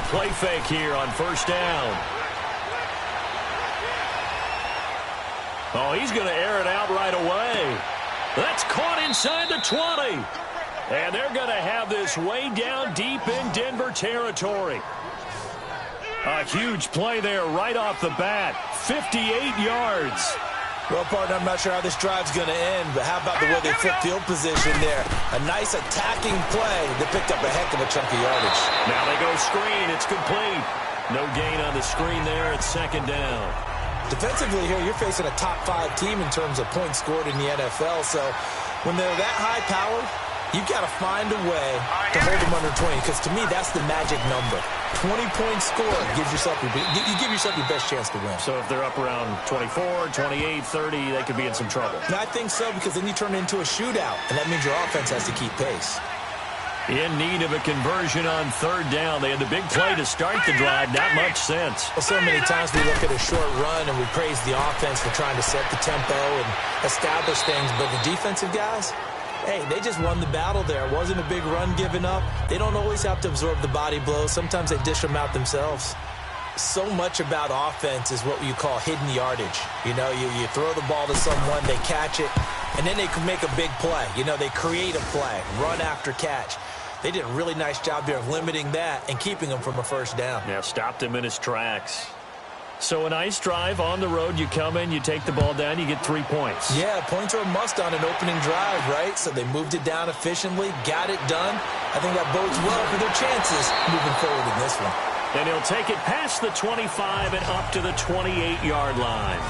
little play fake here on first down. Oh, he's going to air it out right away. That's caught inside the 20. And they're going to have this way down deep in Denver territory. A huge play there right off the bat. 58 yards. Well, partner, I'm not sure how this drive's going to end, but how about the way they flip field position there? A nice attacking play that picked up a heck of a chunk of yardage. Now they go screen. It's complete. No gain on the screen there. It's second down. Defensively here, you're facing a top-5 team in terms of points scored in the NFL, so when they're that high-powered, you've got to find a way to hold them under 20, because to me, that's the magic number. 20 points scored gives yourself you give yourself your best chance to win. So if they're up around 24, 28, 30, they could be in some trouble. And I think so, because then you turn it into a shootout, and that means your offense has to keep pace. In need of a conversion on third down. They had the big play to start the drive. Not much sense. Well, so many times we look at a short run and we praise the offense for trying to set the tempo and establish things, but the defensive guys, hey, they just won the battle there. It wasn't a big run given up. They don't always have to absorb the body blows. Sometimes they dish them out themselves. So much about offense is what you call hidden yardage. You know, you throw the ball to someone, they catch it, and then they can make a big play. You know, they create a play, run after catch. They did a really nice job there of limiting that and keeping him from a first down. Yeah, stopped him in his tracks. So a nice drive on the road. You come in, you take the ball down, you get 3 points. Yeah, points are a must on an opening drive, right? So they moved it down efficiently, got it done. I think that bodes well for their chances moving forward in this one. And he'll take it past the 25 and up to the 28-yard line.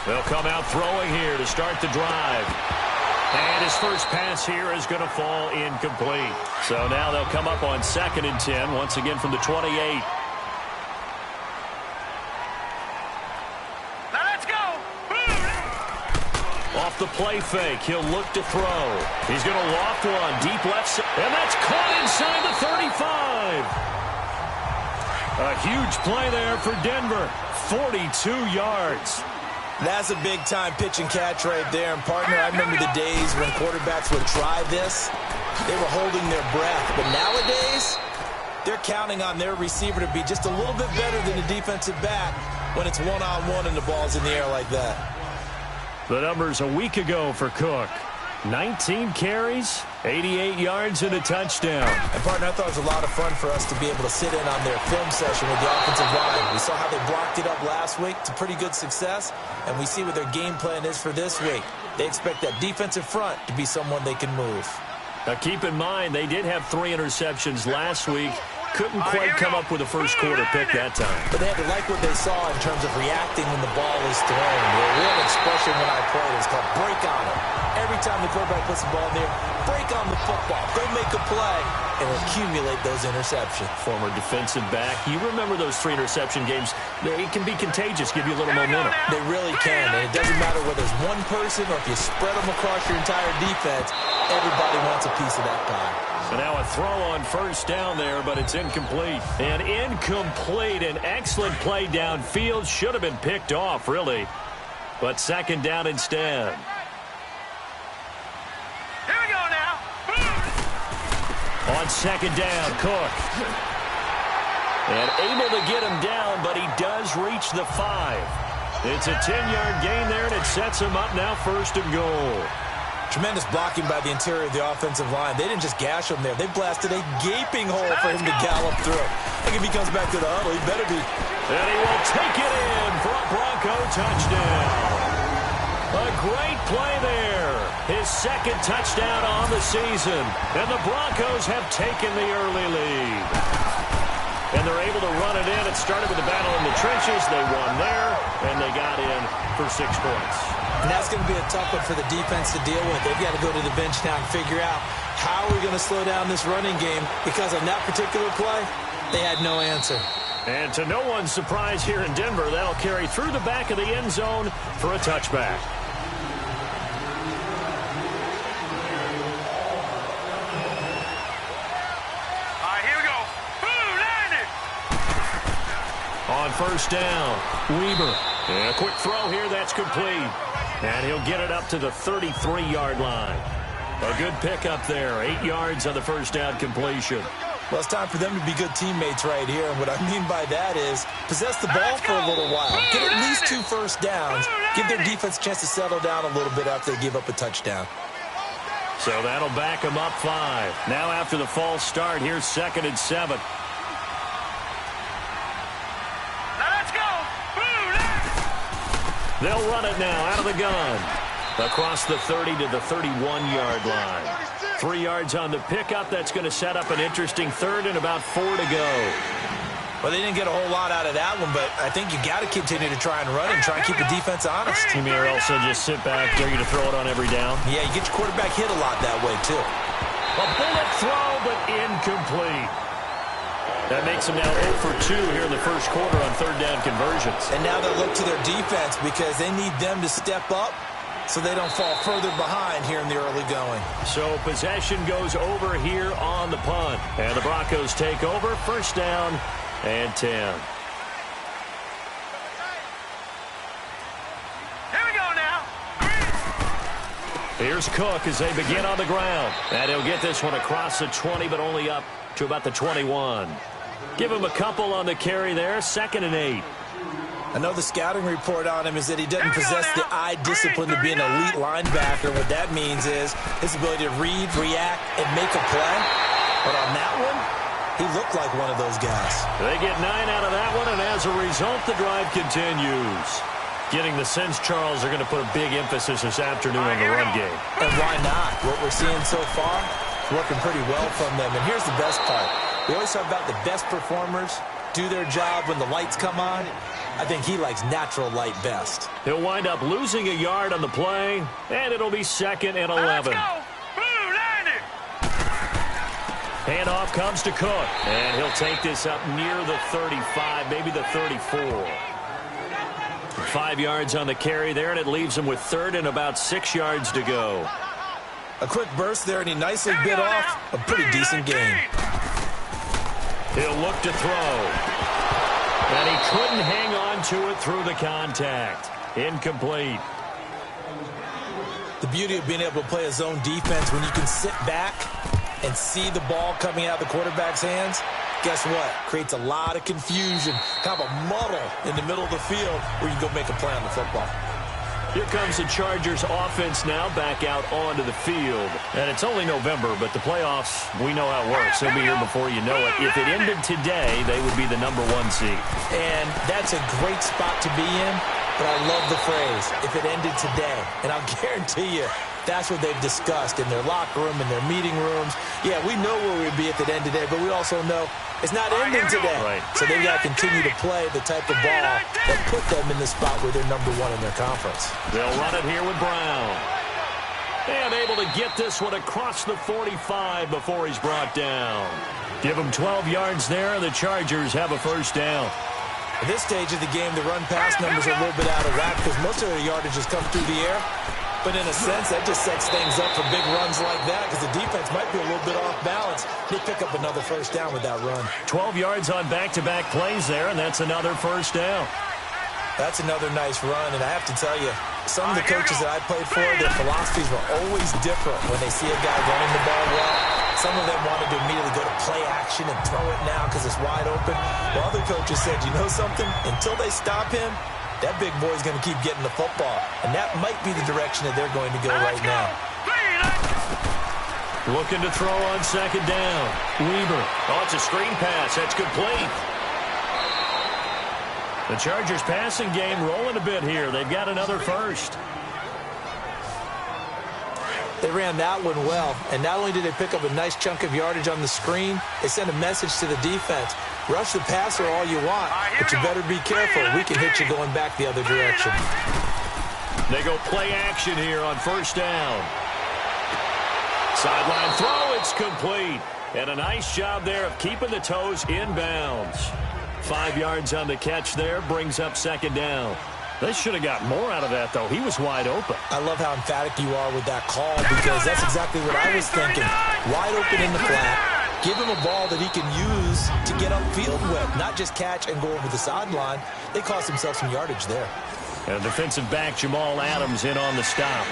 They'll come out throwing here to start the drive. And his first pass here is going to fall incomplete. So now they'll come up on 2nd and 10, once again from the 28. Now let's go. Off the play fake, he'll look to throw. He's going to loft one, deep left side, and that's caught inside the 35. A huge play there for Denver, 42 yards. That's a big-time pitch and catch right there. And, partner, I remember the days when quarterbacks would try this. They were holding their breath. But nowadays, they're counting on their receiver to be just a little bit better than the defensive back when it's one-on-one and the ball's in the air like that. The numbers a week ago for Cook. 19 carries, 88 yards, and a touchdown. And, partner, I thought it was a lot of fun for us to be able to sit in on their film session with the offensive line. We saw how they blocked it up last week to pretty good success, and we see what their game plan is for this week. They expect that defensive front to be someone they can move. Now, keep in mind, they did have 3 interceptions last week. Couldn't quite come up with a first quarter pick that time. But they had to like what they saw in terms of reacting when the ball was thrown. The real expression when I played is called break on it. Every time the quarterback puts the ball in there, break on the football. Go make a play and accumulate those interceptions. Former defensive back. You remember those 3 interception games. It can be contagious, give you a little momentum. They really can, and it doesn't matter whether it's one person or if you spread them across your entire defense, everybody wants a piece of that pie. So now a throw on first down there, but it's incomplete. An excellent play downfield. Should have been picked off, really. But second down instead. Here we go now. On second down, Cook. And able to get him down, but he does reach the 5. It's a 10-yard gain there, and it sets him up now 1st and goal. Tremendous blocking by the interior of the offensive line. They didn't just gash him there. They blasted a gaping hole for him to gallop through. I think if he comes back to the huddle, he better be. And he will take it in for a Bronco touchdown. A great play there. His 2nd touchdown on the season. And the Broncos have taken the early lead. And they're able to run it in. It started with a battle in the trenches. They won there, and they got in for 6 points. And that's going to be a tough one for the defense to deal with. They've got to go to the bench now and figure out how we're going to slow down this running game, because on that particular play, they had no answer. And to no one's surprise here in Denver, that'll carry through the back of the end zone for a touchback. Here we first down. Weber. And a quick throw here. That's complete. And he'll get it up to the 33-yard line. A good pickup there. 8 yards on the first down completion. Well, it's time for them to be good teammates right here. And what I mean by that is possess the ball for a little while. Get at least 2 first downs. Give their defense a chance to settle down a little bit after they give up a touchdown. So that'll back them up 5. Now after the false start, here's 2nd and 7. Let's go. They'll run it now out of the gun. Across the 30 to the 31-yard line. 3 yards on the pickup. That's going to set up an interesting 3rd and about 4 to go. Well, they didn't get a whole lot out of that one, but I think you got to continue to try and run and try and keep the defense honest. Team here also just sit back, dare you to throw it on every down. Yeah, you get your quarterback hit a lot that way, too. A bullet throw, but incomplete. That makes them now 0 for 2 here in the first quarter on 3rd down conversions. And now they'll look to their defense because they need them to step up so they don't fall further behind here in the early going. So possession goes over here on the punt. And the Broncos take over. First down and 10. Here we go now. Here's Cook as they begin on the ground. And he'll get this one across the 20, but only up to about the 21. Give him a couple on the carry there. 2nd and 8. I know the scouting report on him is that he doesn't possess the eye discipline to be an elite linebacker. What that means is his ability to read, react, and make a play. But on that one, he looked like one of those guys. They get 9 out of that one, and as a result, the drive continues. Getting the sense, Charles, are going to put a big emphasis this afternoon on the run game. And why not? What we're seeing so far is working pretty well from them. And here's the best part. We always talk about the best performers do their job when the lights come on. I think he likes natural light best. He'll wind up losing a yard on the play, and it'll be 2nd and 11. Let's go. Landed. Handoff comes to Cook, and he'll take this up near the 35, maybe the 34. 5 yards on the carry there, and it leaves him with 3rd and about 6 yards to go. A quick burst there, and he nicely bit off a pretty decent game. He'll look to throw. And he couldn't hang on to it through the contact. Incomplete. The beauty of being able to play a zone defense when you can sit back and see the ball coming out of the quarterback's hands, guess what? Creates a lot of confusion, kind of a muddle in the middle of the field where you can go make a play on the football. Here comes the Chargers offense now back out onto the field. And it's only November, but the playoffs, we know how it works. They'll be here before you know it. If it ended today, they would be the #1 seed. And that's a great spot to be in, but I love the phrase, if it ended today. And I'll guarantee you, that's what they've discussed in their locker room, in their meeting rooms. Yeah, we know where we'd be if it ended today, but we also know it's not ending today. Right. So they've got to continue to play the type of ball that put them in the spot where they're #1 in their conference. They'll run it here with Brown. And able to get this one across the 45 before he's brought down. Give him 12 yards there, and the Chargers have a first down. At this stage of the game, the run-pass numbers are a little bit out of whack because most of their yardage has come through the air. But in a sense, that just sets things up for big runs like that because the defense might be a little bit off balance. They pick up another first down with that run. 12 yards on back-to-back plays there, and that's another first down. That's another nice run, and I have to tell you, some of the coaches that I played for, their philosophies were always different when they see a guy running the ball well. Some of them wanted to immediately go to play action and throw it now because it's wide open. While other coaches said, you know something? Until they stop him, that big boy's going to keep getting the football. And that might be the direction that they're going to go right now. Looking to throw on 2nd down. Weber. Oh, it's a screen pass. That's complete. The Chargers passing game rolling a bit here. They've got another first. They ran that one well, and not only did they pick up a nice chunk of yardage on the screen, they sent a message to the defense. Rush the passer all you want, but you better be careful. We can hit you going back the other direction. They go play action here on first down. Sideline throw, it's complete. And a nice job there of keeping the toes inbounds. 5 yards on the catch there, brings up 2nd down. They should have got more out of that, though. He was wide open. I love how emphatic you are with that call because that's exactly what I was thinking. Wide open in the flat. Give him a ball that he can use to get upfield with, not just catch and go over the sideline. They cost themselves some yardage there. And defensive back Jamal Adams in on the stop.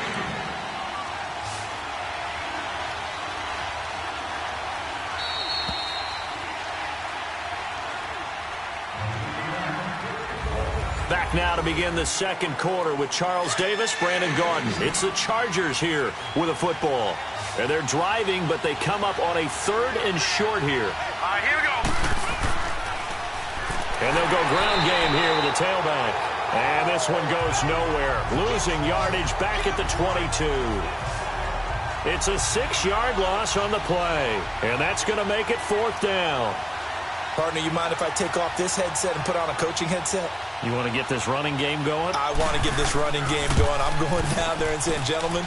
Back now to begin the second quarter with Charles Davis, Brandon Gaudin. It's the Chargers here with a football. And they're driving, but they come up on a 3rd and short here. All right, here we go. And they'll go ground game here with a tailback. And this one goes nowhere. Losing yardage back at the 22. It's a 6-yard loss on the play. And that's going to make it 4th down. Partner, you mind if I take off this headset and put on a coaching headset? You want to get this running game going? I want to get this running game going. I'm going down there and saying, gentlemen,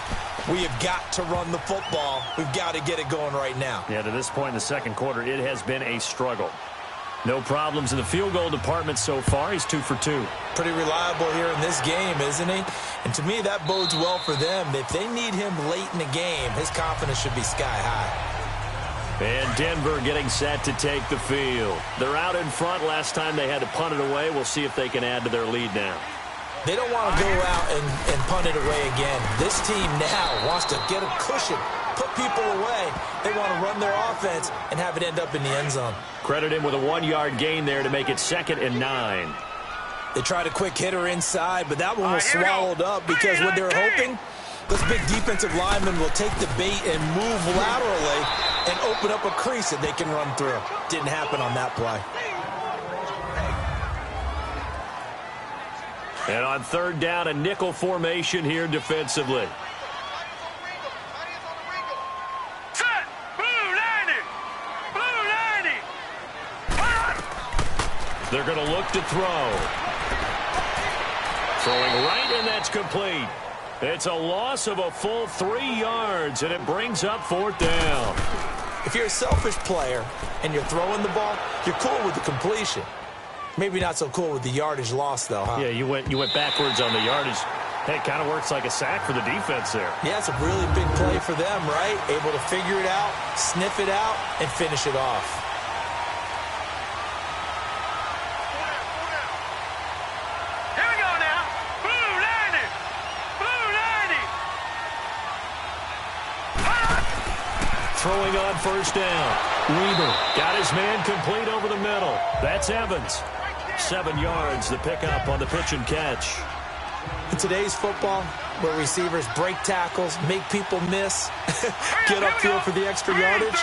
we have got to run the football. We've got to get it going right now. Yeah, to this point in the second quarter, it has been a struggle. No problems in the field goal department so far. He's 2 for 2. Pretty reliable here in this game, isn't he? And to me, that bodes well for them. If they need him late in the game, his confidence should be sky high. And Denver getting set to take the field. They're out in front. Last time they had to punt it away. We'll see if they can add to their lead now. They don't want to go out and punt it away again. This team now wants to get a cushion, put people away. They want to run their offense and have it end up in the end zone. Credit him with a 1-yard gain there to make it 2nd and 9. They tried a quick hitter inside, but that one was swallowed up because what they're hoping, this big defensive lineman will take the bait and move laterally and open up a crease that they can run through. Didn't happen on that play. And on 3rd down, a nickel formation here defensively. Set. Blue 90. Blue 90. They're going to look to throw. Throwing right, and that's complete. It's a loss of a full 3 yards, and it brings up 4th down. If you're a selfish player and you're throwing the ball, you're cool with the completion. Maybe not so cool with the yardage loss, though, huh? Yeah, you went backwards on the yardage. Hey, it kind of works like a sack for the defense there. Yeah, it's a really big play for them, right? Able to figure it out, sniff it out, and finish it off. Here we go now. Blue 90. Blue 90. Throwing on 1st down. Weber got his man complete over the middle. That's Evans. 7 yards, the pickup on the pitch and catch. In today's football, where receivers break tackles, make people miss, get upfield for the extra yardage,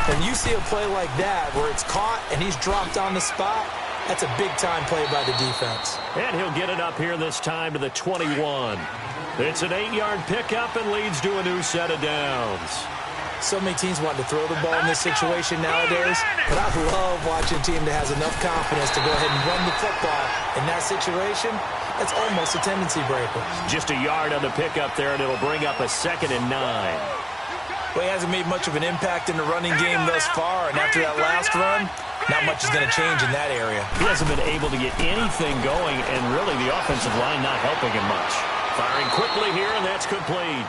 when you see a play like that where it's caught and he's dropped on the spot, that's a big-time play by the defense. And he'll get it up here this time to the 21. It's an 8-yard pickup and leads to a new set of downs. So many teams want to throw the ball in this situation nowadays, but I love watching a team that has enough confidence to go ahead and run the football. In that situation, that's almost a tendency breaker. Just a yard on the pickup there, and it'll bring up a 2nd and 9. Well, he hasn't made much of an impact in the running game thus far, and after that last run, not much is going to change in that area. He hasn't been able to get anything going, and really the offensive line not helping him much. Firing quickly here, and that's complete.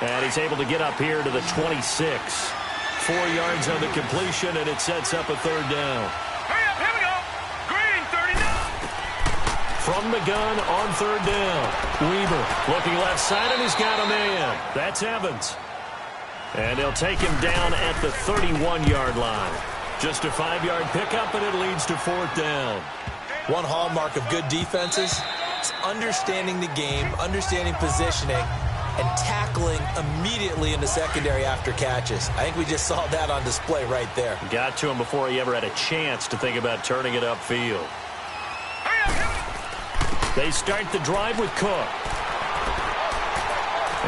And he's able to get up here to the 26. 4 yards on the completion, and it sets up a 3rd down. Hurry up, here we go. Green 39. From the gun on 3rd down. Weber looking left side, and he's got a man. That's Evans. And they'll take him down at the 31-yard line. Just a 5-yard pickup, and it leads to 4th down. One hallmark of good defenses is understanding the game, understanding positioning, and tackling immediately in the secondary after catches. I think we just saw that on display right there. Got to him before he ever had a chance to think about turning it upfield. They start the drive with Cook.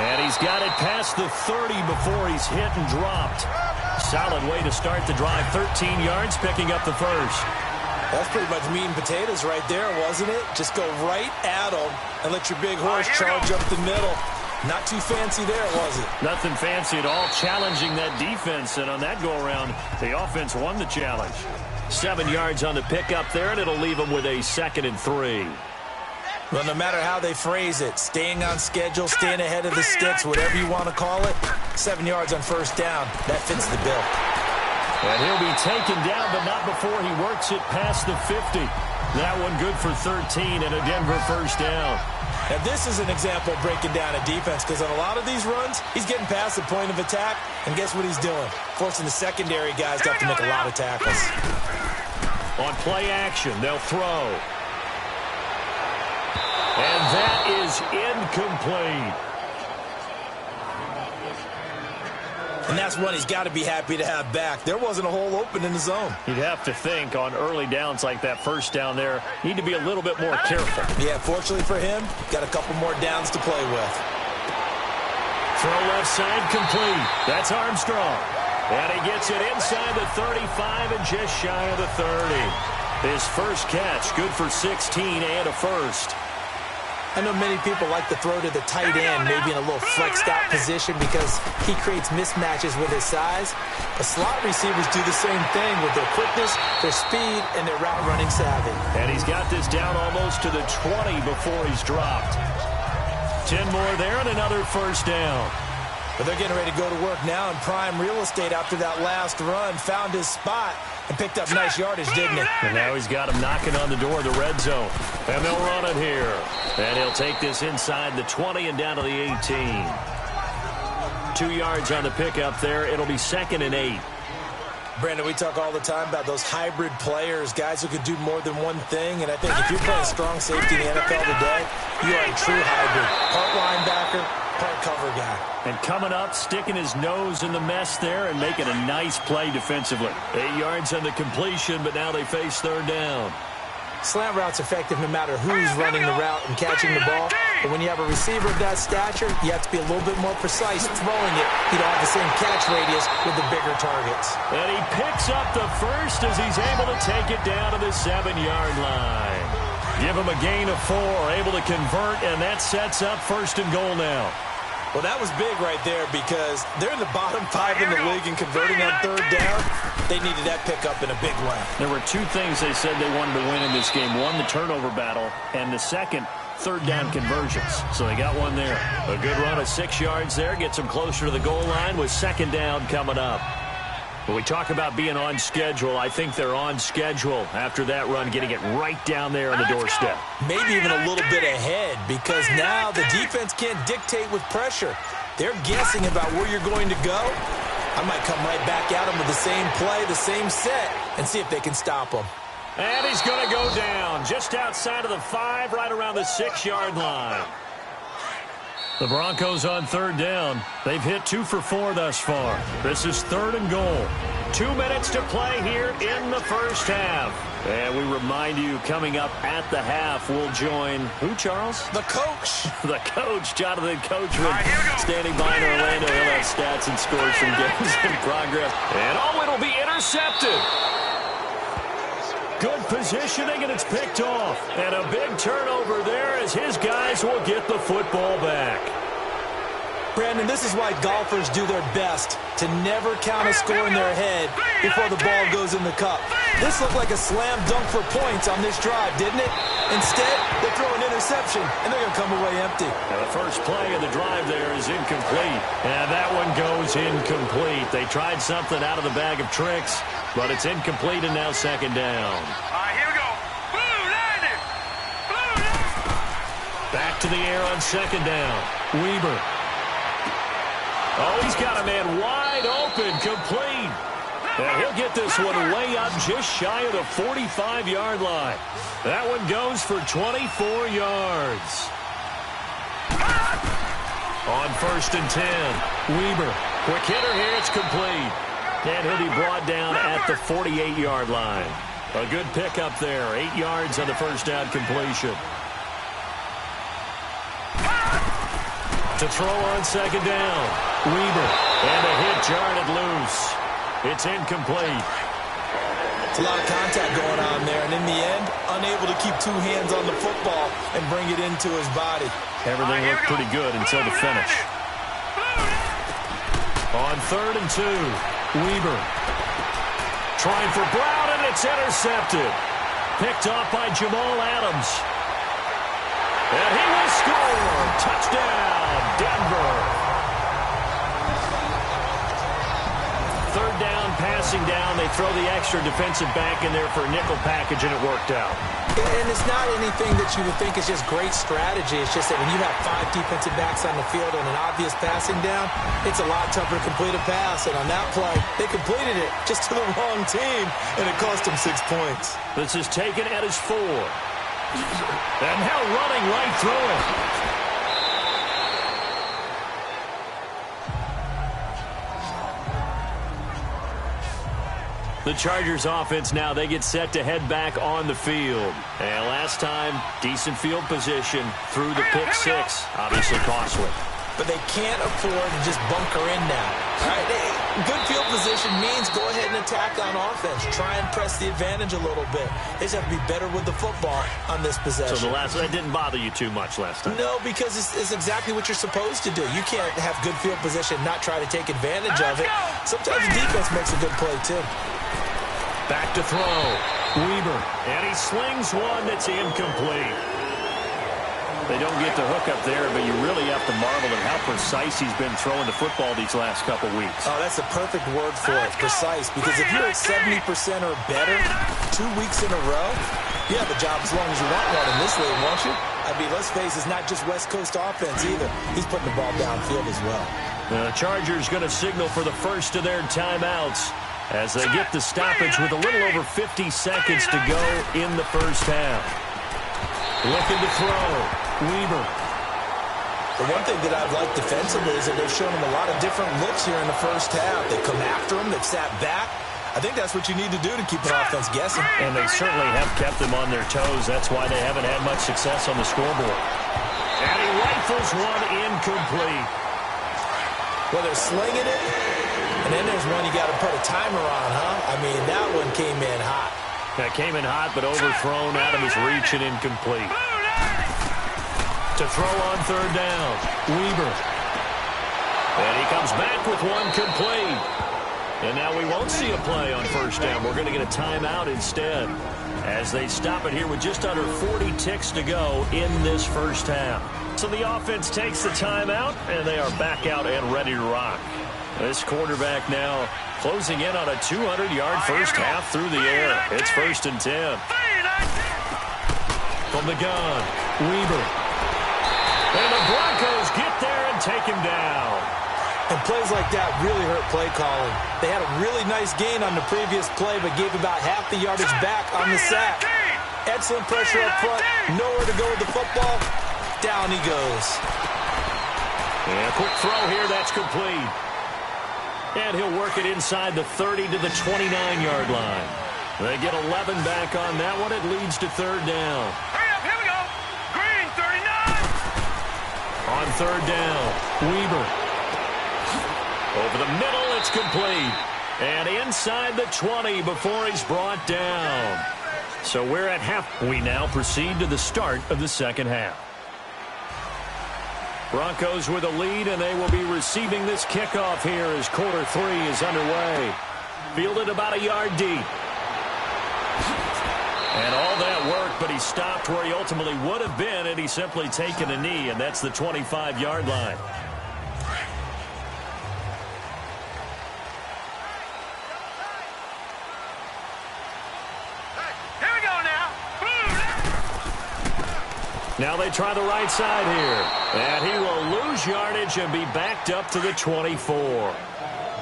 And he's got it past the 30 before he's hit and dropped. Solid way to start the drive. 13 yards, picking up the first. That's pretty much meat and potatoes right there, wasn't it? Just go right at them and let your big horse charge up the middle. Not too fancy there, was it? Nothing fancy at all, challenging that defense. And on that go-around, the offense won the challenge. 7 yards on the pickup there, and it'll leave them with a 2nd and 3. Well, no matter how they phrase it, staying on schedule, staying ahead of the sticks, whatever you want to call it, 7 yards on 1st down, that fits the bill. And he'll be taken down, but not before he works it past the 50. That one good for 13 and a Denver first down. Now, this is an example of breaking down a defense, because on a lot of these runs, he's getting past the point of attack, and guess what he's doing? Forcing the secondary guys to have to make a lot of tackles. On play action, they'll throw. And that is incomplete. And that's one he's got to be happy to have back. There wasn't a hole open in the zone. You'd have to think on early downs like that first down there, need to be a little bit more careful. Yeah, fortunately for him, got a couple more downs to play with. Throw left side complete. That's Armstrong. And he gets it inside the 35 and just shy of the 30. His first catch, good for 16 and a first. I know many people like to throw to the tight end, maybe in a little flexed out position because he creates mismatches with his size. But slot receivers do the same thing with their quickness, their speed, and their route running savvy. And he's got this down almost to the 20 before he's dropped. 10 more there and another first down. But they're getting ready to go to work now in prime real estate after that last run. Found his spot and picked up nice yardage, didn't he? And now he's got him knocking on the door of the red zone. And they'll run it here. And he'll take this inside the 20 and down to the 18. 2 yards on the pickup there. It'll be 2nd and 8. Brandon, we talk all the time about those hybrid players, guys who could do more than one thing. And I think if you're playing strong safety in the NFL today, you are a true hybrid. Part linebacker, part cover guy. And coming up, sticking his nose in the mess there and making a nice play defensively. 8 yards on the completion, but now they face third down. Slant route's effective no matter who's running the route and catching the ball. But when you have a receiver of that stature, you have to be a little bit more precise throwing it. You don't have the same catch radius with the bigger targets. And he picks up the first as he's able to take it down to the 7-yard line. Give him a gain of 4, able to convert, and that sets up 1st and goal now. Well, that was big right there because they're in the bottom 5 in the league and converting on third down. They needed that pickup in a big way. There were 2 things they said they wanted to win in this game. One, the turnover battle, and the second, third down conversions. So they got one there. A good run of 6 yards there gets them closer to the goal line with 2nd down coming up. When we talk about being on schedule, I think they're on schedule after that run, getting it right down there on the doorstep. Maybe even a little bit ahead because now the defense can't dictate with pressure. They're guessing about where you're going to go. I might come right back at them with the same play, the same set, and see if they can stop them. And he's going to go down just outside of the 5, right around the 6-yard line. The Broncos on third down. They've hit 2 for 4 thus far. This is 3rd and goal. 2 minutes to play here in the first half. And we remind you, coming up at the half, we'll join who, Charles? The coach. The coach, Jonathan Coachman, standing by in Orlando. He'll have stats and scores from games in progress. And it'll be intercepted. Good positioning, and it's picked off. And a big turnover there as his guys will get the football back. Brandon, this is why golfers do their best to never count a score in their head before the ball goes in the cup. This looked like a slam dunk for points on this drive, didn't it? Instead, they throw an interception, and they're going to come away empty. Now the first play of the drive there is incomplete. And that one goes incomplete. They tried something out of the bag of tricks, but it's incomplete and now 2nd down. All right, here we go. Blue lightning. Blue lightning. Back to the air on 2nd down. Weber. Oh, he's got a man wide open, complete. And he'll get this one way up just shy of the 45-yard line. That one goes for 24 yards. On 1st and 10, Weber. Quick hitter here, it's complete. And he'll be brought down at the 48-yard line. A good pickup there, 8 yards on the first down completion. To throw on 2nd down, Weber. And a hit jarred it loose. It's incomplete. It's a lot of contact going on there, and in the end, unable to keep 2 hands on the football and bring it into his body. Everything looked pretty good until the finish. On 3rd and 2, Weber. Trying for Brown, and it's intercepted. Picked off by Jamal Adams. And he will score. Touchdown, Denver. 3rd down pass passing down. They throw the extra defensive back in there for a nickel package, and it worked out. And it's not anything that you would think is just great strategy. It's just that when you have 5 defensive backs on the field and an obvious passing down, it's a lot tougher to complete a pass. And on that play, they completed it just to the wrong team, and it cost them 6 points. This is taken at his 4. And now running right through it. The Chargers offense now, they get set to head back on the field. And last time, decent field position through the pick 6. Obviously costly. But they can't afford to just bunker in now. All right, good field position means go ahead and attack on offense. Try and press the advantage a little bit. They just have to be better with the football on this possession. So that didn't bother you too much last time? No, because it's exactly what you're supposed to do. You can't have good field position and not try to take advantage of it. Sometimes the defense makes a good play, too. Back to throw. Weber. And he slings one that's incomplete. They don't get the hook up there, but you really have to marvel at how precise he's been throwing the football these last couple weeks. Oh, that's a perfect word for it, precise. Because if you're at 70% or better 2 weeks in a row, you have a job as long as you want one in this league, won't you? I mean, let's face it, it's not just West Coast offense either. He's putting the ball downfield as well. The Chargers going to signal for the first of their timeouts as they get the stoppage with a little over 50 seconds to go in the first half. Looking to throw. Weber. The one thing that I've liked defensively is that they've shown him a lot of different looks here in the first half. They've come after him. They've sat back. I think that's what you need to do to keep an offense guessing. And they certainly have kept them on their toes. That's why they haven't had much success on the scoreboard. And he rifles one incomplete. Well, they're slinging it. And then there's one you got to put a timer on, huh? I mean, that one came in hot. That came in hot, but overthrown out of his reach and incomplete. To throw on third down, Weber. And he comes back with one complete. And now we won't see a play on first down. We're going to get a timeout instead as they stop it here with just under 40 ticks to go in this first half. So the offense takes the timeout, and they are back out and ready to rock. This quarterback now closing in on a 200-yard first half through the air. It's 1st and 10. From the gun, Weber. And the Broncos get there and take him down. And plays like that really hurt play calling. They had a really nice gain on the previous play, but gave about half the yardage back on the sack. Excellent pressure up front. Nowhere to go with the football. Down he goes. And a quick throw here. That's complete. And he'll work it inside the 30 to the 29-yard line. They get 11 back on that one. It leads to third down. Hurry up, here we go. Green, 39. On third down, Weber. Over the middle, it's complete. And inside the 20 before he's brought down. So we're at half. We now proceed to the start of the second half. Broncos with a lead, and they will be receiving this kickoff here as quarter 3 is underway. Fielded about a yard deep. And all that work, but he stopped where he ultimately would have been had he simply taken a knee, and that's the 25-yard line. Here we go now. Now they try the right side here. And he will lose yardage and be backed up to the 24.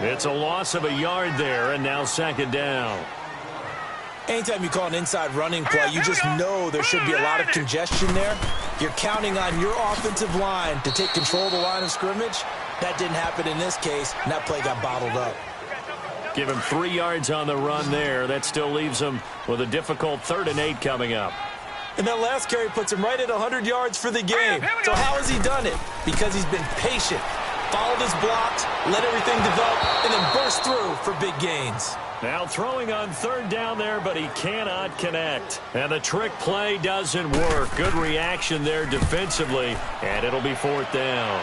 It's a loss of a yard there, and now second down. Anytime you call an inside running play, you just know there should be a lot of congestion there. You're counting on your offensive line to take control of the line of scrimmage. That didn't happen in this case, and that play got bottled up. Give him 3 yards on the run there. That still leaves him with a difficult 3rd and 8 coming up. And that last carry puts him right at 100 yards for the game. So how has he done it? Because he's been patient, followed his blocks, let everything develop, and then burst through for big gains. Now throwing on third down there, but he cannot connect. And the trick play doesn't work. Good reaction there defensively, and it'll be 4th down.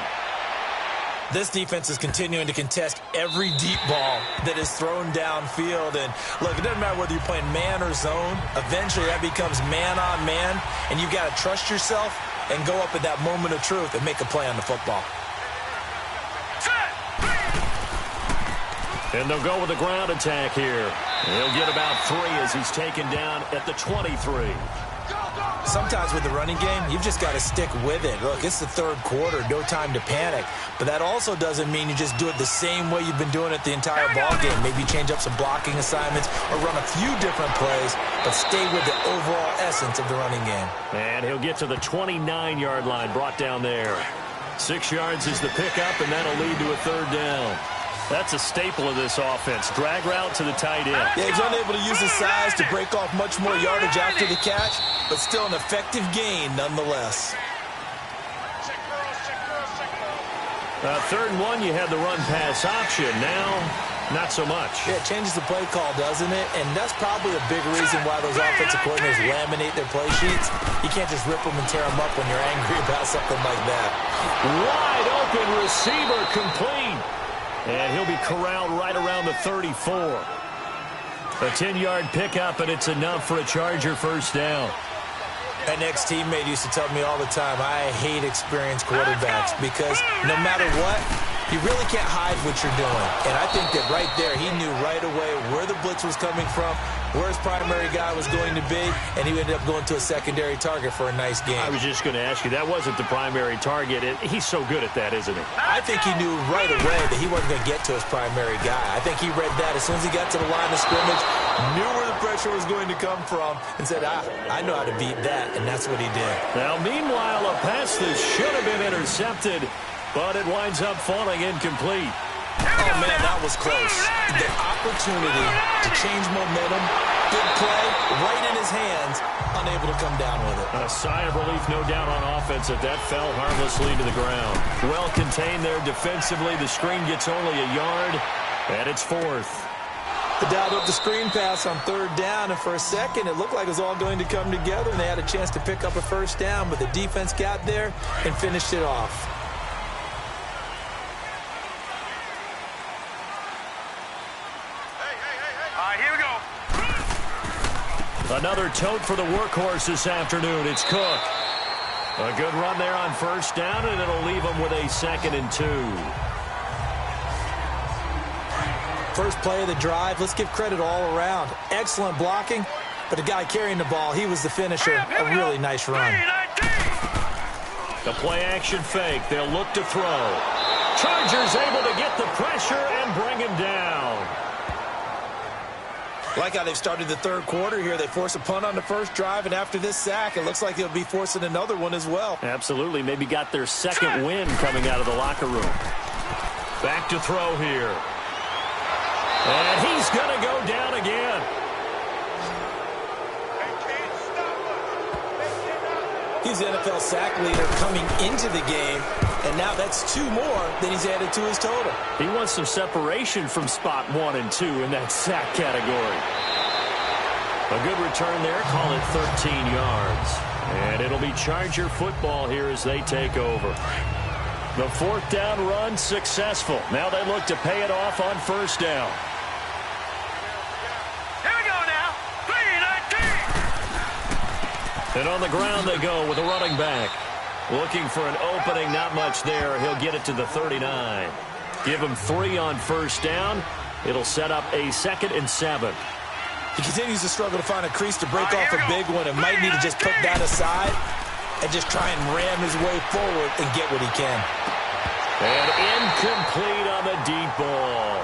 This defense is continuing to contest every deep ball that is thrown downfield. And look, it doesn't matter whether you're playing man or zone. Eventually that becomes man on man, and you've got to trust yourself and go up at that moment of truth and make a play on the football. And they'll go with the ground attack here. He'll get about 3 as he's taken down at the 23. Sometimes with the running game, you've just got to stick with it. Look, it's the third quarter, no time to panic. But that also doesn't mean you just do it the same way you've been doing it the entire ball game. Maybe change up some blocking assignments or run a few different plays, but stay with the overall essence of the running game. And he'll get to the 29-yard line, brought down there. 6 yards is the pickup, and that'll lead to a third down. That's a staple of this offense. Drag route to the tight end. Yeah, he's unable to use his size to break off much more yardage after the catch, but still an effective gain nonetheless. Third and 1, you had the run-pass option. Now, not so much. Yeah, it changes the play call, doesn't it? And that's probably a big reason why those offensive coordinators laminate their play sheets. You can't just rip them and tear them up when you're angry about something like that. Wide open receiver complete. And he'll be corralled right around the 34. A 10-yard pickup, and it's enough for a Charger first down. An ex-teammate used to tell me all the time, I hate experienced quarterbacks because no matter what, you really can't hide what you're doing. And I think that right there, he knew right away where the blitz was coming from, where his primary guy was going to be, and he ended up going to a secondary target for a nice game. I was just going to ask you, that wasn't the primary target. He's so good at that, isn't he? I think he knew right away that he wasn't going to get to his primary guy. I think he read that as soon as he got to the line of scrimmage, knew where the pressure was going to come from, and said, I know how to beat that, and that's what he did. Now, meanwhile, a pass that should have been intercepted, but it winds up falling incomplete. Oh, man, that was close. The opportunity to change momentum, big play, right in his hands, unable to come down with it. A sigh of relief, no doubt, on offense that fell harmlessly to the ground. Well contained there defensively. The screen gets only a yard, and it's fourth. The dialed up the screen pass on third down, and for a second, it looked like it was all going to come together, and they had a chance to pick up a first down, but the defense got there and finished it off. Another tote for the workhorse this afternoon. It's Cook. A good run there on first down, and it'll leave him with a 2nd and 2. First play of the drive, let's give credit all around. Excellent blocking, but the guy carrying the ball, he was the finisher. A really nice run. The play-action fake. They'll look to throw. Chargers able to get the pressure and bring him down. Like how they've started the third quarter here. They force a punt on the first drive, and after this sack, it looks like they'll be forcing another one as well. Absolutely. Maybe got their second win coming out of the locker room. Back to throw here. And he's going to go down again. He's the NFL sack leader coming into the game, and now that's 2 more than he's added to his total. He wants some separation from spot 1 and 2 in that sack category. A good return there, call it 13 yards. And it'll be Charger football here as they take over. The 4th down run successful. Now they look to pay it off on first down. And on the ground they go with a running back. Looking for an opening, not much there. He'll get it to the 39. Give him 3 on first down. It'll set up a 2nd and 7. He continues to struggle to find a crease to break off a big one and might need to just put that aside and just try and ram his way forward and get what he can. And incomplete on the deep ball.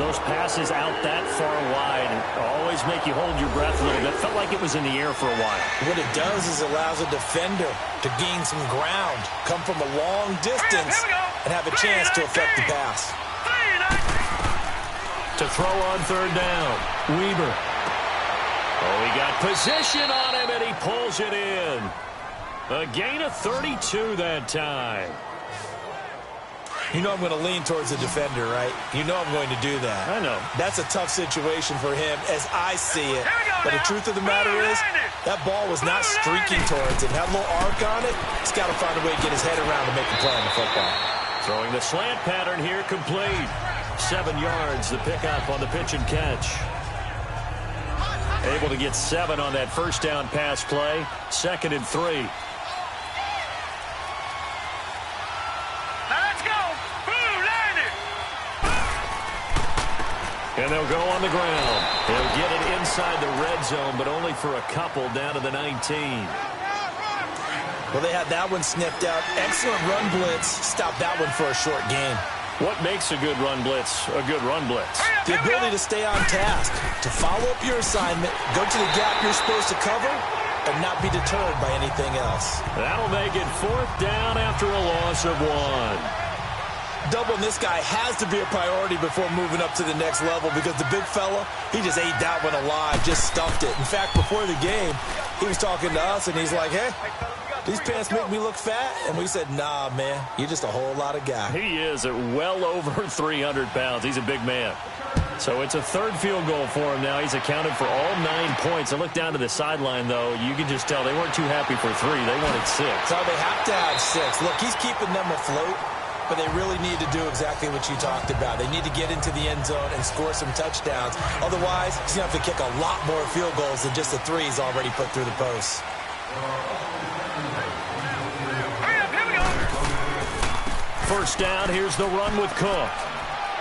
Those passes out that far wide always make you hold your breath a little bit. Felt like it was in the air for a while. What it does is allows a defender to gain some ground, come from a long distance, and have a chance to affect the pass. To throw on third down, Weaver. Oh, he got position on him, and he pulls it in. A gain of 32 that time. You know I'm going to lean towards the defender, right? You know I'm going to do that. I know. That's a tough situation for him as I see it. But the truth of the matter is, that ball was not streaking towards him. Had a little arc on it. He's got to find a way to get his head around to make a play on the football. Throwing the slant pattern here complete. 7 yards, the pickup on the pitch and catch. Able to get 7 on that first down pass play. 2nd and 3. And they'll go on the ground. They'll get it inside the red zone, but only for a couple down to the 19. Well, they had that one sniffed out. Excellent run blitz. Stop that one for a short gain. What makes a good run blitz a good run blitz? The ability to stay on task, to follow up your assignment, go to the gap you're supposed to cover, and not be deterred by anything else. That'll make it 4th down after a loss of 1. Doubling this guy has to be a priority before moving up to the next level because the big fella, he just ate that one alive, just stuffed it. In fact, before the game, he was talking to us, and he's like, hey, these pants make me look fat? And we said, nah, man, you're just a whole lot of guy. He is at well over 300 pounds. He's a big man. So it's a 3rd field goal for him now. He's accounted for all 9 points. I look down to the sideline, though. You can just tell they weren't too happy for 3. They wanted 6. So they have to have 6. Look, he's keeping them afloat, but they really need to do exactly what you talked about. They need to get into the end zone and score some touchdowns. Otherwise, he's going to have to kick a lot more field goals than just the 3 he's already put through the posts. First down, here's the run with Cook.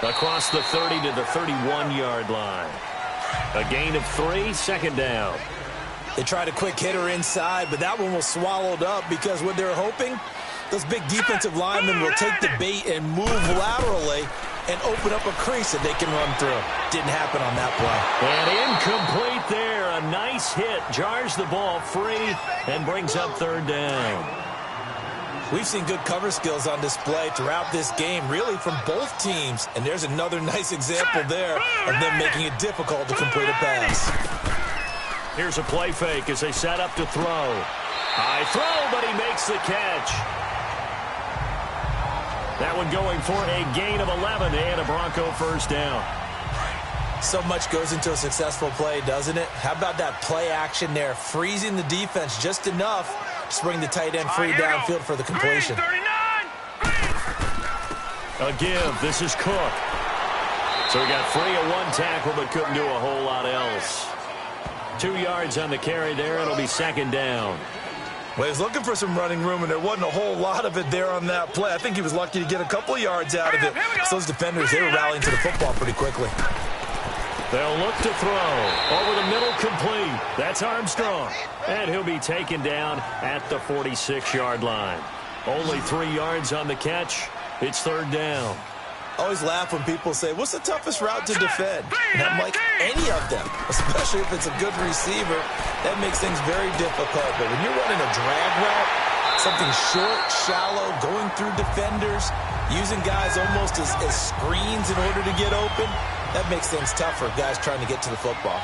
Across the 30 to the 31-yard line. A gain of 3, 2nd down. They tried a quick hitter inside, but that one was swallowed up because what they're hoping, those big defensive linemen will take the bait and move laterally and open up a crease that they can run through. Didn't happen on that play. And incomplete there. A nice hit. Jars the ball free and brings up 3rd down. We've seen good cover skills on display throughout this game, really from both teams. And there's another nice example there of them making it difficult to complete a pass. Here's a play fake as they set up to throw. High throw, but he makes the catch. That one going for a gain of 11 and a Bronco 1st down. So much goes into a successful play, doesn't it? How about that play action there, freezing the defense just enough to bring the tight end free downfield for the completion. A give. This is Cook. So he got free of 1 tackle but couldn't do a whole lot else. 2 yards on the carry there. It'll be 2nd down. Well, he was looking for some running room, and there wasn't a whole lot of it there on that play. I think he was lucky to get a couple yards out of it. So those defenders, they were rallying to the football pretty quickly. They'll look to throw. Over the middle, complete. That's Armstrong. And he'll be taken down at the 46-yard line. Only 3 yards on the catch. It's 3rd down. I always laugh when people say, what's the toughest route to defend? And I'm like, any of them, especially if it's a good receiver. That makes things very difficult. But when you're running a drag route, something short, shallow, going through defenders, using guys almost as screens in order to get open, that makes things tougher, guys trying to get to the football.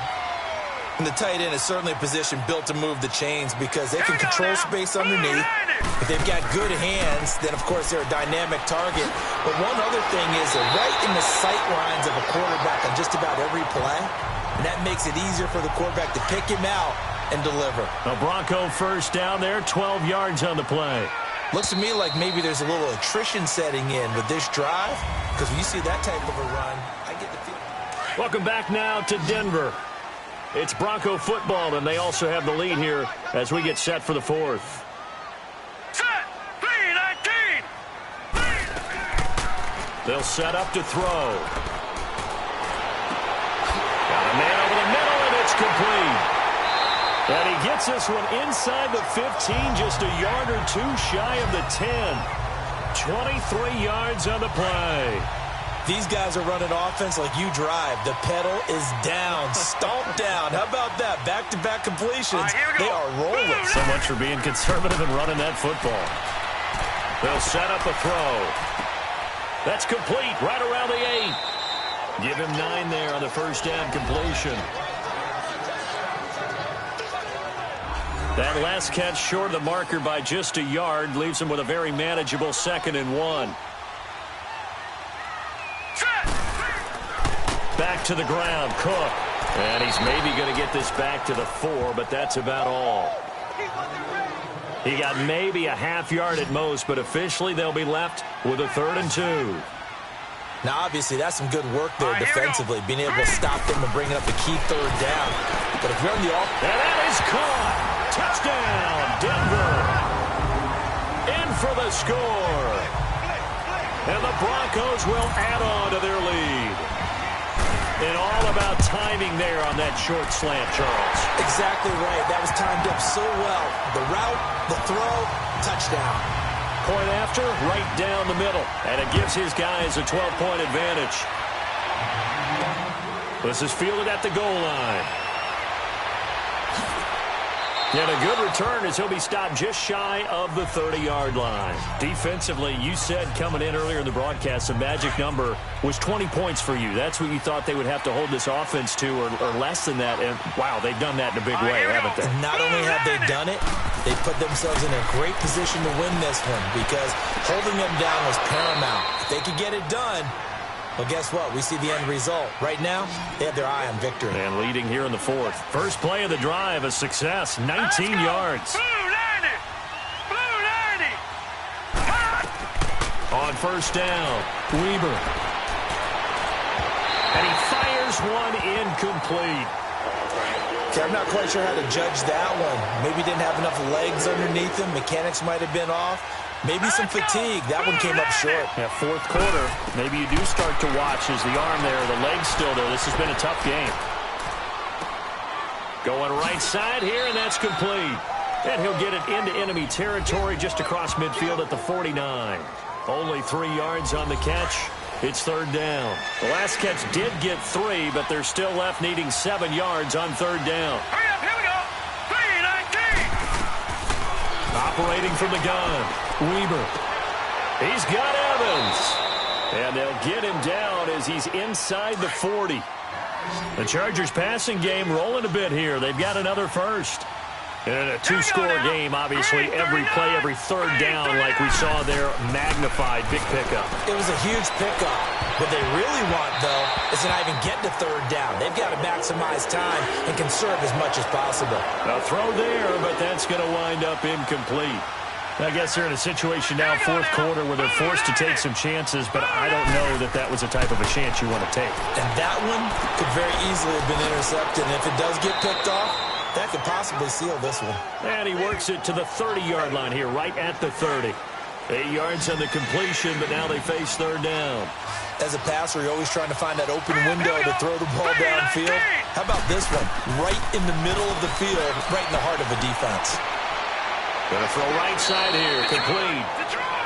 And the tight end is certainly a position built to move the chains because they can control space underneath. If they've got good hands, then, of course, they're a dynamic target. But one other thing is they're right in the sight lines of a quarterback on just about every play. And that makes it easier for the quarterback to pick him out and deliver. A Bronco 1st down there, 12 yards on the play. Looks to me like maybe there's a little attrition setting in with this drive because when you see that type of a run, I get the feeling. Welcome back now to Denver. It's Bronco football, and they also have the lead here as we get set for the 4th. They'll set up to throw. Got a man over the middle, and it's complete. And he gets this one inside the 15, just a yard or 2 shy of the 10. 23 yards on the play. These guys are running offense like you drive. The pedal is down, stomped down. How about that? Back-to-back completions. They are rolling. So much for being conservative and running that football. They'll set up a throw. That's complete right around the 8. Give him 9 there on the 1st down completion. That last catch short of the marker by just a yard leaves him with a very manageable 2nd and 1. Back to the ground, Cook. And he's maybe going to get this back to the 4, but that's about all. He got maybe a half yard at most, but officially they'll be left with a 3rd and 2. Now, obviously, that's some good work there defensively, being able to stop them and bringing up a key 3rd down. But if you're on the offense... And that is caught. Touchdown, Denver. In for the score. And the Broncos will add on to their lead. And all about timing there on that short slant, Charles. Exactly right. That was timed up so well. The route, the throw, touchdown. Point after, right down the middle. And it gives his guys a 12-point advantage. This is fielded at the goal line. And a good return as he'll be stopped just shy of the 30-yard line. Defensively, you said coming in earlier in the broadcast, the magic number was 20 points for you. That's what you thought they would have to hold this offense to, or less than that. And, wow, they've done that in a big way, haven't they? Not only have they done it, they put themselves in a great position to win this one because holding them down was paramount. If they could get it done, well, guess what? We see the end result. Right now, they have their eye on victory. And leading here in the fourth. First play of the drive, a success, 19 yards. On first down, Weber. And he fires one incomplete. Okay, I'm not quite sure how to judge that one. Maybe didn't have enough legs underneath him. Mechanics might have been off. Maybe some fatigue. That one came up short. Yeah, fourth quarter, maybe you do start to watch as the arm there, the leg's still there. This has been a tough game. Going right side here, and that's complete. And he'll get it into enemy territory just across midfield at the 49. Only 3 yards on the catch. It's third down. The last catch did get 3, but they're still left needing 7 yards on third down. Hurry up, here we go. 3-19. Operating from the gun, Weber. He's got Evans. And they'll get him down as he's inside the 40. The Chargers passing game rolling a bit here. They've got another first. And a two-score game, obviously, every play, every third down, like we saw there, magnified, big pickup. It was a huge pickup. What they really want, though, is to not even get to third down. They've got to maximize time and conserve as much as possible. A throw there, but that's going to wind up incomplete. I guess they're in a situation now, fourth quarter, where they're forced to take some chances, but I don't know that that was the type of a chance you want to take. And that one could very easily have been intercepted, and if it does get picked off, that could possibly seal this one. And he works it to the 30-yard line here, right at the 30. 8 yards on the completion, but now they face third down. As a passer, you're always trying to find that open window to throw the ball downfield. How about this one? Right in the middle of the field, right in the heart of a defense. Going to throw right side here, complete.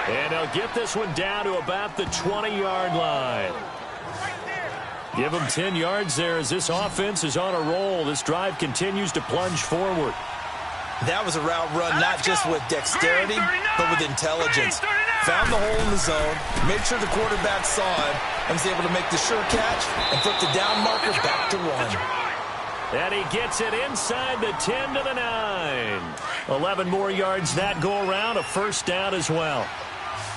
And they'll get this one down to about the 20-yard line. Give them 10 yards there as this offense is on a roll. This drive continues to plunge forward. That was a route run not just with dexterity, but with intelligence. Found the hole in the zone, made sure the quarterback saw him, and was able to make the sure catch and flip the down marker back to 1. And he gets it inside the 10 to the 9. 11 more yards that go around, a first down as well.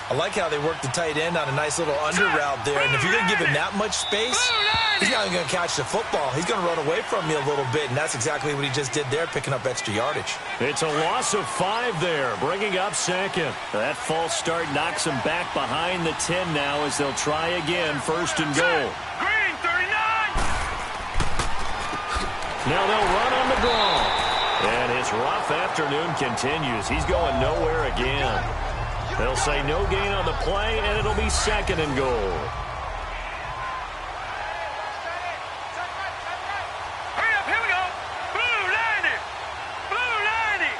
I like how they work the tight end on a nice little under route there. And if you're going to give him that much space, he's not even going to catch the football. He's going to run away from you a little bit, and that's exactly what he just did there, picking up extra yardage. It's a loss of 5 there, bringing up second. That false start knocks him back behind the 10 now as they'll try again, first and goal. Green, 39. Now they'll run on the draw. And his rough afternoon continues. He's going nowhere again. They'll say no gain on the play, and it'll be second and goal. Hurry up, here we go. Blue lining. Blue lining.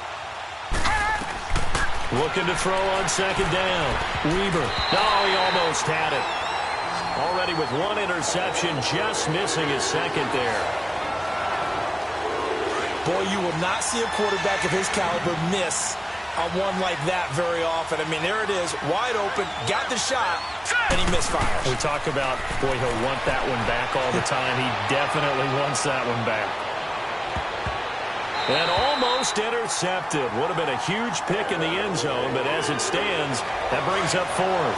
Looking to throw on second down. Weber. Oh, he almost had it. Already with one interception, just missing his second there. Boy, you will not see a quarterback of his caliber miss on one like that very often. I mean, there it is, wide open, got the shot, and he misfires. We talk about, boy, he'll want that one back all the time. He definitely wants that one back. And almost intercepted. Would have been a huge pick in the end zone, but as it stands, that brings up fourth.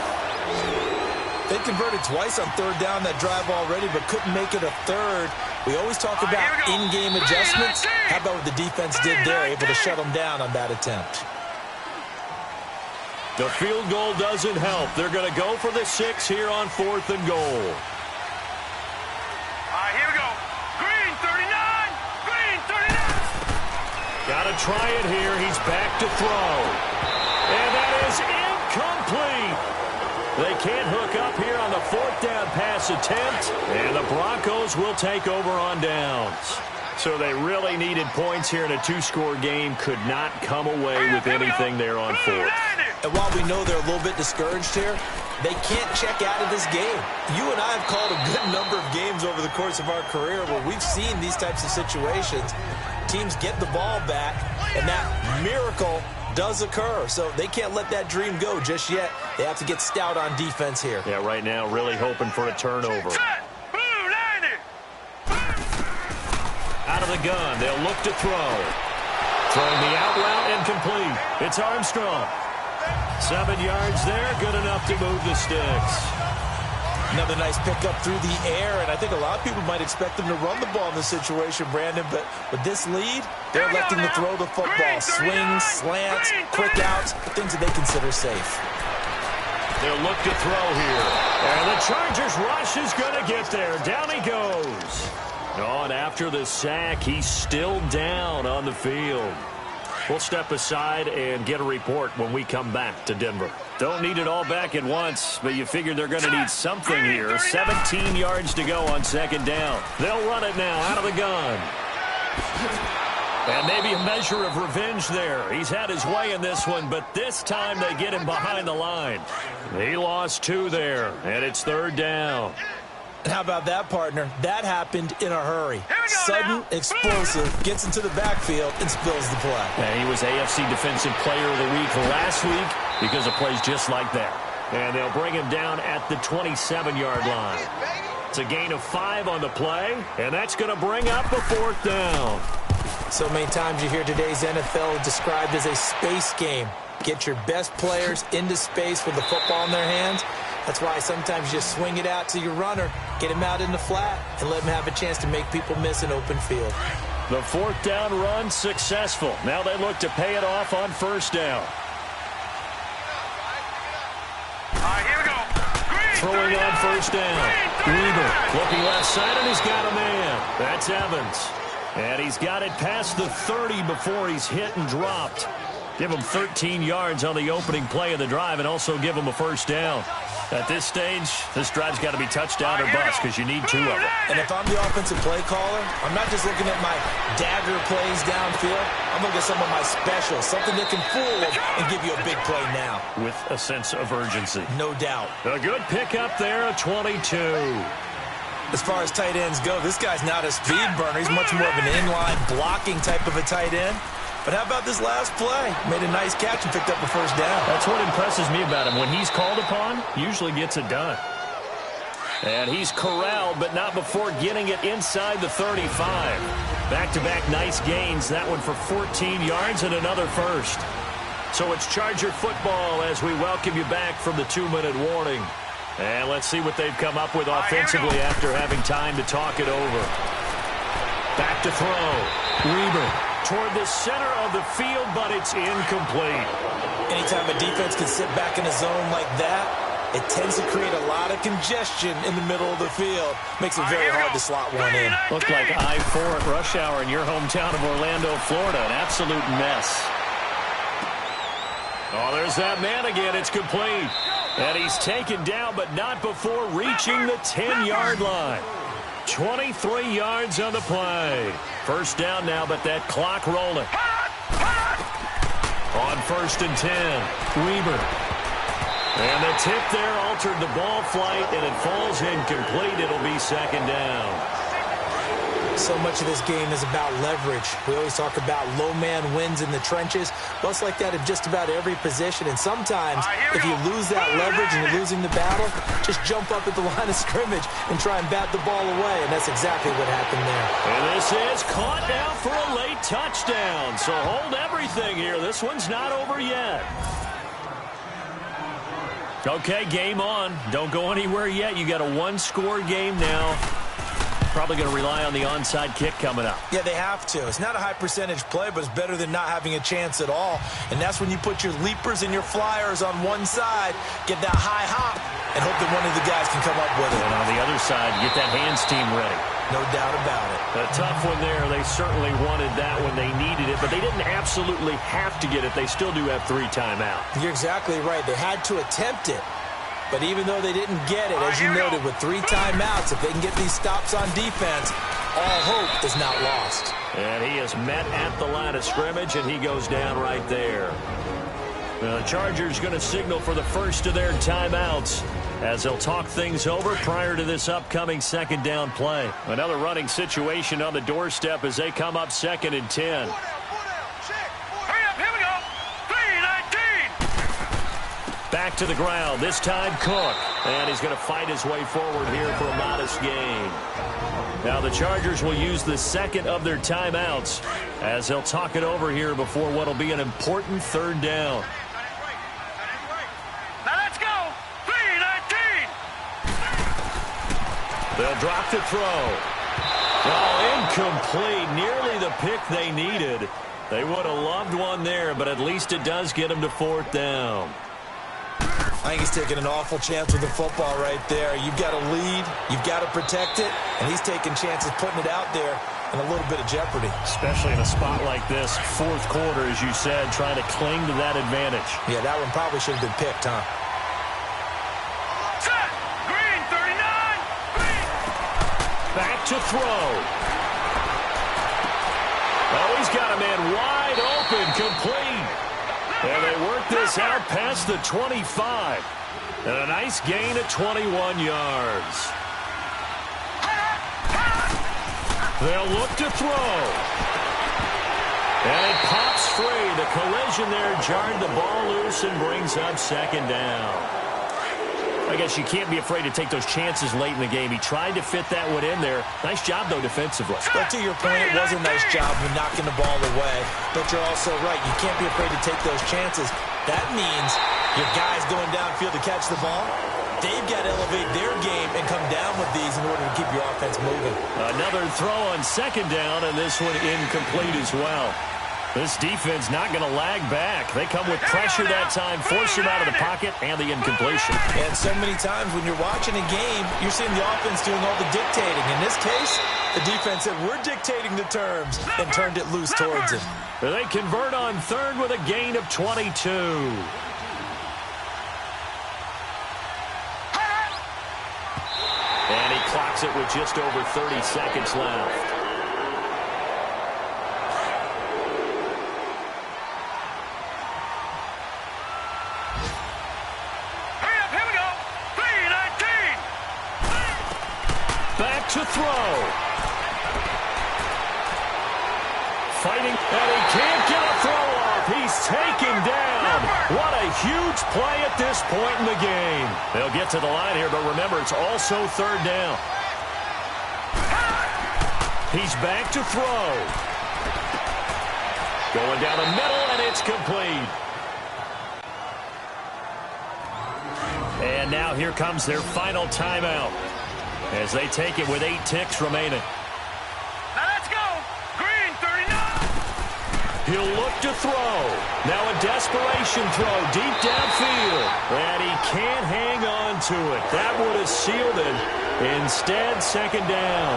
They converted twice on third down that drive already, but couldn't make it a third. We always talk about in-game adjustments. How about what the defense did there, able to shut them down on that attempt? The field goal doesn't help. They're going to go for the 6 here on fourth and goal. All right, here we go. Green, 39. Green, 39. Got to try it here. He's back to throw. And that is incomplete. They can't hook up here on the fourth down pass this attempt, and the Broncos will take over on downs. So they really needed points here in a two-score game. Could not come away with anything there on fourth. And while we know they're a little bit discouraged here, they can't check out of this game. You and I have called a good number of games over the course of our career where we've seen these types of situations. Teams get the ball back, and that miracle does occur. So they can't let that dream go just yet. They have to get stout on defense here. Yeah, right now really hoping for a turnover. Out of the gun, they'll look to throw. Throwing the out route incomplete. It's Armstrong. 7 yards there, good enough to move the sticks. Another nice pickup through the air, and I think a lot of people might expect them to run the ball in this situation, Brandon, but with this lead, they're electing to throw the football. Swings, slants, quick outs, things that they consider safe. They'll look to throw here. And the Chargers rush is going to get there. Down he goes. Oh, and after the sack, he's still down on the field. We'll step aside and get a report when we come back to Denver. Don't need it all back at once, but you figure they're going to need something here. 17 yards to go on second down. They'll run it now out of the gun. And maybe a measure of revenge there. He's had his way in this one, but this time they get him behind the line. He lost 2 there, and it's third down. And how about that, partner? That happened in a hurry. Sudden, explosive, gets into the backfield, and spills the play. And he was AFC Defensive Player of the Week last week because of plays just like that. And they'll bring him down at the 27-yard line. It's a gain of 5 on the play, and that's going to bring up a fourth down. So many times you hear today's NFL described as a space game. Get your best players into space with the football in their hands. That's why sometimes you just swing it out to your runner, get him out in the flat, and let him have a chance to make people miss an open field. The fourth down run successful. Now they look to pay it off on first down. All right, here we go. Throwing on first down. Weaver looking left side, and he's got a man. That's Evans. And he's got it past the 30 before he's hit and dropped. Give him 13 yards on the opening play of the drive and also give him a first down. At this stage, this drive's got to be touchdown or bust because you need 2 of them. And if I'm the offensive play caller, I'm not just looking at my dagger plays downfield. I'm looking at some of my specials, something that can fool them and give you a big play now. With a sense of urgency. No doubt. A good pickup there, a 22. As far as tight ends go, this guy's not a speed burner. He's much more of an inline blocking type of a tight end. But how about this last play? Made a nice catch and picked up a first down. That's what impresses me about him. When he's called upon, usually gets it done. And he's corralled, but not before getting it inside the 35. Back-to-back nice gains. That one for 14 yards and another first. So it's Charger football as we welcome you back from the 2-minute warning. And let's see what they've come up with offensively after having time to talk it over. Back to throw. Weaver toward the center of the field, but it's incomplete. Anytime a defense can sit back in a zone like that, it tends to create a lot of congestion in the middle of the field. Makes it very hard to slot one in. Looked like I-4 at rush hour in your hometown of Orlando, Florida. An absolute mess. Oh, there's that man again. It's complete. And he's taken down, but not before reaching the 10-yard line. 23 yards on the play. First down now, but that clock rolling. On 1st and 10, Weaver. And the tip there altered the ball flight, and it falls incomplete. It'll be second down. So much of this game is about leverage. We always talk about low man wins in the trenches. Well, it's like that in just about every position. And sometimes, if you lose that leverage and you're losing the battle, just jump up at the line of scrimmage and try and bat the ball away. And that's exactly what happened there. And this is caught now for a late touchdown. So hold everything here. This one's not over yet. Okay, game on. Don't go anywhere yet. You got a 1-score game now. Probably going to rely on the onside kick coming up. Yeah, they have to. It's not a high percentage play, but it's better than not having a chance at all. And that's when you put your leapers and your flyers on one side, get that high hop, and hope that one of the guys can come up with it. And on the other side, get that hands team ready. No doubt about it. A tough one there. They certainly wanted that when they needed it, but they didn't absolutely have to get it. They still do have 3 timeouts. You're exactly right. They had to attempt it. But even though they didn't get it, as you noted, with 3 timeouts, if they can get these stops on defense, all hope is not lost. And he is met at the line of scrimmage, and he goes down right there. The Chargers going to signal for the first of their timeouts as they'll talk things over prior to this upcoming second down play. Another running situation on the doorstep as they come up 2nd and 10. Hurry up, here we go. 3-19. Back to the ground, this time Cook. And he's going to fight his way forward here for a modest gain. Now the Chargers will use the second of their timeouts as they'll talk it over here before what will be an important 3rd down. Now let's go. 3-19. They'll drop the throw. Oh, incomplete. Nearly the pick they needed. They would have loved one there, but at least it does get them to 4th down. I think he's taking an awful chance with the football right there. You've got to lead, you've got to protect it, and he's taking chances putting it out there in a little bit of jeopardy. Especially in a spot like this, 4th quarter, as you said, trying to cling to that advantage. Yeah, that one probably should have been picked, huh? Set. Green, 39. Green. Back to throw. Oh, he's got a man wide open, complete. And they work this out past the 25. And a nice gain of 21 yards. They'll look to throw. And it pops free. The collision there jarred the ball loose and brings up 2nd down. I guess you can't be afraid to take those chances late in the game. He tried to fit that one in there. Nice job, though, defensively. But to your point, it was a nice job of knocking the ball away. But you're also right. You can't be afraid to take those chances. That means your guys going downfield to catch the ball, they've got to elevate their game and come down with these in order to keep your offense moving. Another throw on 2nd down, and this one incomplete as well. This defense not going to lag back. They come with pressure that time, force him out of the pocket, and the incompletion. And so many times when you're watching a game, you're seeing the offense doing all the dictating. In this case, the defense said, we're dictating the terms, and turned it loose towards him. They convert on 3rd with a gain of 22. And he clocks it with just over 30 seconds left. To throw. Fighting, and he can't get a throw off. He's taken down. What a huge play at this point in the game. They'll get to the line here, but remember, it's also 3rd down. He's back to throw. Going down the middle, and it's complete. And now here comes their final timeout, as they take it with 8 ticks remaining. Now let's go. Green, 39. He'll look to throw. Now a desperation throw deep downfield. And he can't hang on to it. That would have sealed it. Instead, 2nd down.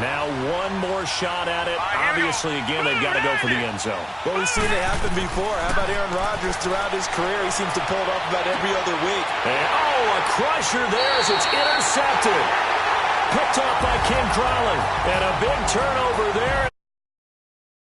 Now one more shot at it. Obviously, again, they've got to go for the end zone. Well, we've seen it happen before. How about Aaron Rodgers throughout his career? He seems to pull it off about every other week. And, oh, a crusher there as it's intercepted. Picked off by Ken Crowley. And a big turnover there.